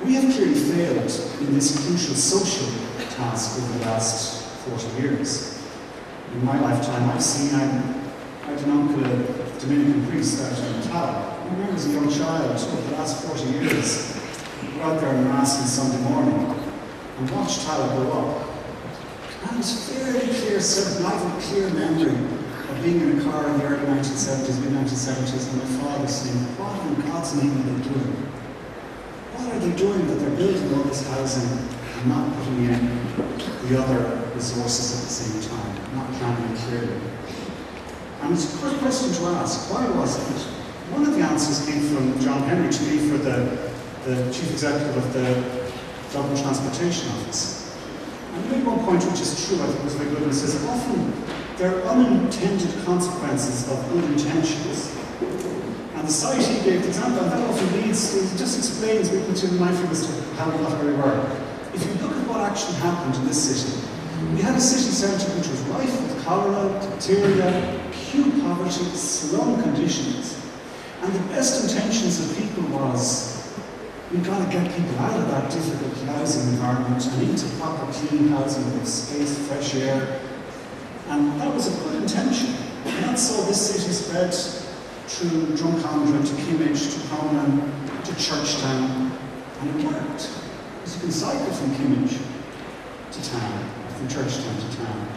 We have clearly failed in this crucial social task over the last 40 years. In my lifetime, I've seen, I had an uncle, a Dominican priest out in Tala. I remember as a young child, over the last 40 years, go out there and Mass on Sunday morning and watch Tala go up. And it's fairly clear, I have a clear memory of being in a car in the early 1970s, mid-1970s, and my father saying, what in God's name are they doing? What are they doing that they're building all this housing and not putting in the other resources at the same time, not planning clearly? And it's a good question to ask. Why was it? One of the answers came from John Henry to me for the Chief Executive of the Dublin Transportation Office. And he made one point which is true, I think was very good, and it says often there are unintended consequences of good intentions. And the site he gave the example, and that often leads, it just explains, we put in mindfulness to how we got where we were. If you look at what actually happened in this city, we had a city centre which was rife with cholera, diphtheria, acute poverty, slum conditions. And the best intentions of people was, we've got to get people out of that difficult housing environment and into proper clean housing with space, fresh air. And that was a good intention. And that's how this city spread through Drumcondra to Kimmage, to Conan, to Churchtown, and it worked. Because you can cycle from Kimmage to town, from Churchtown to town.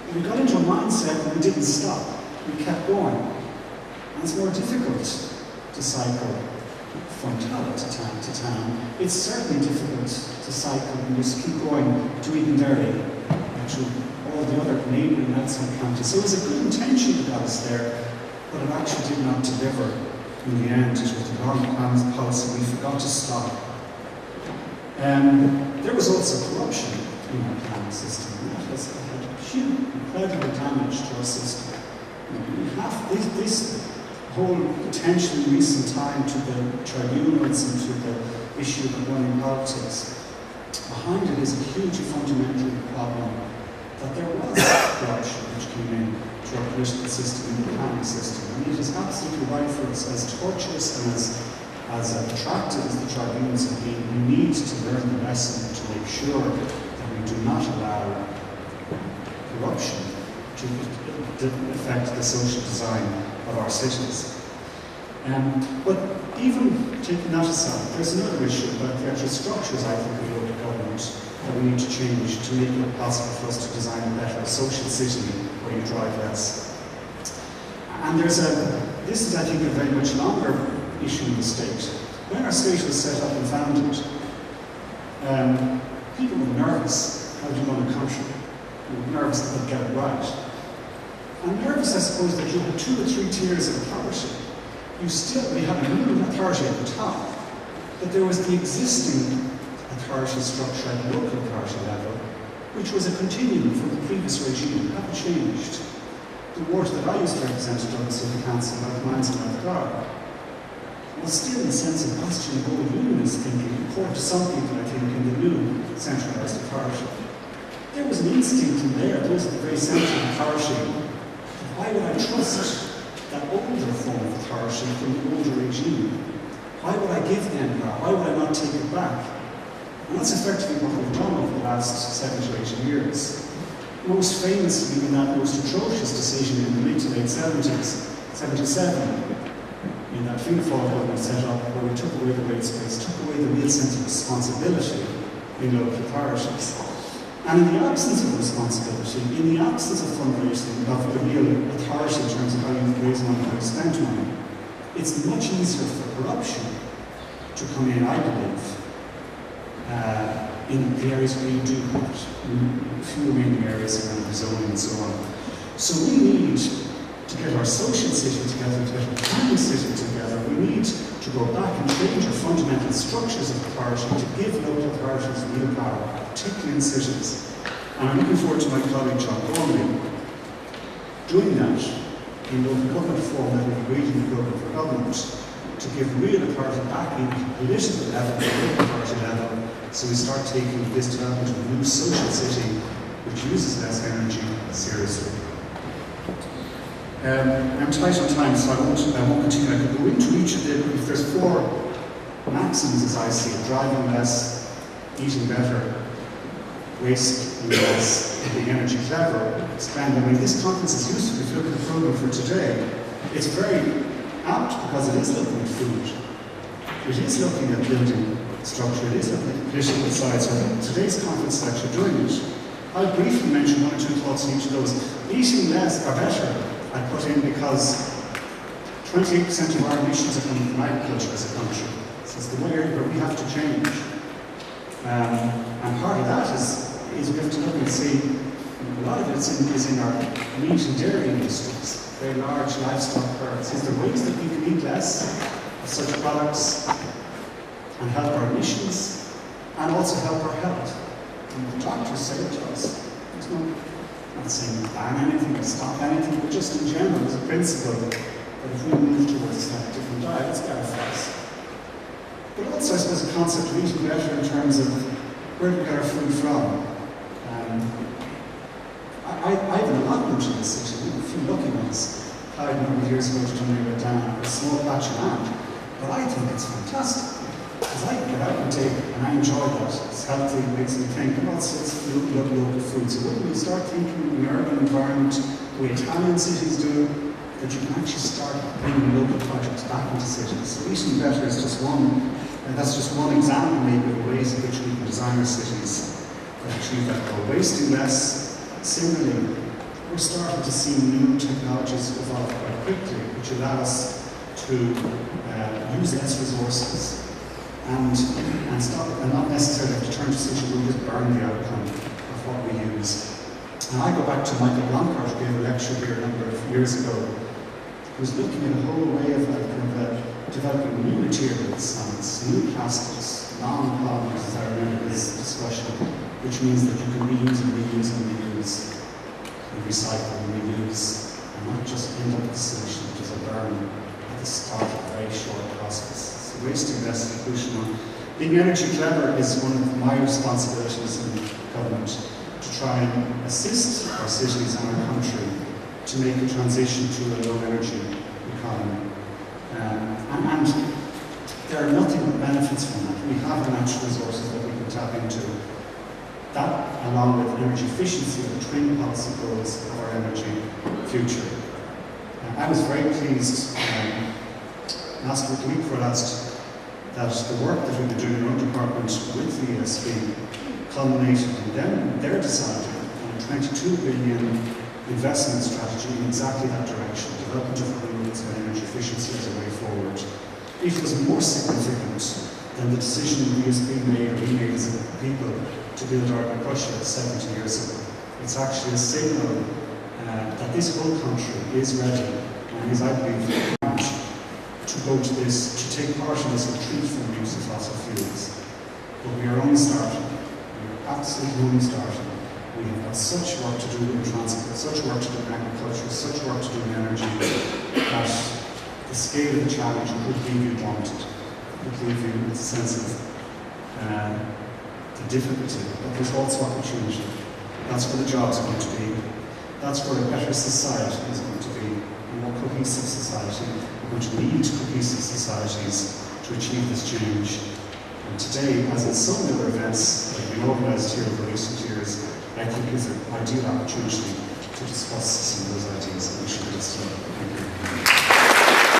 And we got into a mindset that we didn't stop, we kept going. And it's more difficult to cycle from Tala to town. It's certainly difficult to cycle and just keep going to Eamon through all the other neighbouring outside counties. So it was a good intention that got us there, but it actually did not deliver in the end. It was the wrong policy. We forgot to stop. There was also corruption in our planning system. That has had huge, incredible damage to our system. We have this whole potentially recent time to the tribunals and to the issue of running politics. Behind it is a huge fundamental problem that there was corruption which came in to our political system and the planning system. And it is absolutely right for us, as torturous and as attractive as the tribunals have been, we need to learn the lesson to make sure that we do not allow corruption to affect the social design of our cities. But even taking that aside, there's another issue about the actual structures, I think, of local government that we need to change to make it possible for us to design a better social city where you drive less. And this is, I think, a very much longer issue in the state. When our state was set up and founded, people were nervous how to run a country. They were nervous that they'd get it right. I'm nervous, I suppose, that you had 2 or 3 tiers of authority. We had a ruling authority at the top, but there was the existing authority structure at the local authority level, which was a continuum from the previous regime. It hadn't changed. The ward that I used to represent at Dublin City Council, North Mines and North Gar, was still in the sense of questioning old unionist thinking, according to some people, I think, in the new centralised authority. There was an instinct in there, those at the very centre of authority. Why would I trust that older form of authority from the older regime? Why would I give them that? Why would I not take it back? And that's effectively what we've done over the last 7 to 8 years. Most famously in that most atrocious decision in the mid to late 70s, 77, in that Fianna Fáil government set up where we took away the wage space, took away the real sense of responsibility in local authorities. And in the absence of responsibility, in the absence of fundraising, of the real authority in terms of how you raise money, how you spend money, it's much easier for corruption to come in, I believe, in the areas where you do have it, in a few remaining areas around the zoning and so on. So we need to get our social city together, to get our planning city together. We need to go back and change our fundamental structures of authority to give local authorities real power, particularly in cities. And I'm looking forward to my colleague John Gormley doing that in local government form that will be regional program for government to give real authority back in political level, local authority level, so we start taking this development of a new social city which uses less energy seriously. I'm tight on time, so I won't continue. I could go into each of them. If there's 4 maxims, as I see it: driving less, eating better, wasting less, being energy clever, spend. I mean, this conference is useful if you look at the program for today. It's very apt because it is looking at food. It is looking at building structure. It is looking at the political side. So I think today's conference is actually doing it. I'll briefly mention one or two thoughts on each of those. Eating less or better, I put in because 28% of our emissions are coming from agriculture as a country. So it's the way where we have to change. And part of that is we have to look and see, a lot of it is in our meat and dairy industries, very large livestock herds. Is there ways that we can eat less of such products and help our emissions and also help our health? And the doctors say it to us. There's no, I'm not saying ban anything or stop anything, but just in general, as a principle, that if we move towards a slightly different diet, it's better for us. But also, I suppose, a concept of eating better in terms of where do we get our food from? I have an allotment in the city, a few lucky ones. I applied a number of years ago to donate down a small patch of land, but I think it's fantastic. Because I get out and take, and I enjoy that. It's healthy, it makes me think about local food. So when we start thinking in the urban environment, the way Italian cities do, that you can actually start bringing local projects back into cities. So eating better is just one, and that's just one example maybe of ways in which we can design our cities to achieve that goal. Wasting less. Similarly, we're starting to see new technologies evolve quite quickly, which allow us to use less resources and not necessarily have to turn to such a route as burn the outcome of what we use. And I go back to Michael Blanchard, who gave a lecture here a number of years ago, who was looking at a whole way of developing new materials science, new plastics, non-polymers, as I remember this discussion, which means that you can reuse and reuse and reuse, and recycle and reuse, and not just end up with a solution which is a burn at the start of a very short process. So wasting less is crucial. Being energy clever is one of my responsibilities in government, to try and assist our cities and our country to make a transition to a low energy economy. And there are nothing but benefits from that. We have the natural resources that we can tap into. That, along with energy efficiency, are the twin policy goals of our energy future. I was very pleased last week before last that the work that we've been doing in our own department with the ESB culminated in them. They're deciding on a 22 billion investment strategy in exactly that direction, development of renewables and energy efficiency as a way forward. It was more significant than the decision the ESB made or we made as a people to build Arden Prussia 70 years ago. It's actually a signal that this whole country is ready and is, I believe, to go to this, to take part in this retreat from the use of fossil fuels. But we are only starting. We are absolutely only starting. We have got such work to do in transport, such work to do in agriculture, such work to do in energy, that the scale of the challenge could leave you daunted. It could leave you with a sense of the difficulty, but there's also opportunity. That's where the jobs are going to be. That's where a better society is going to be, a more cohesive society. We're going to need cohesive societies to achieve this change. And today, as in so many other events that have been organised here over recent years, I think is an ideal opportunity to discuss some of those ideas that we should be discussing.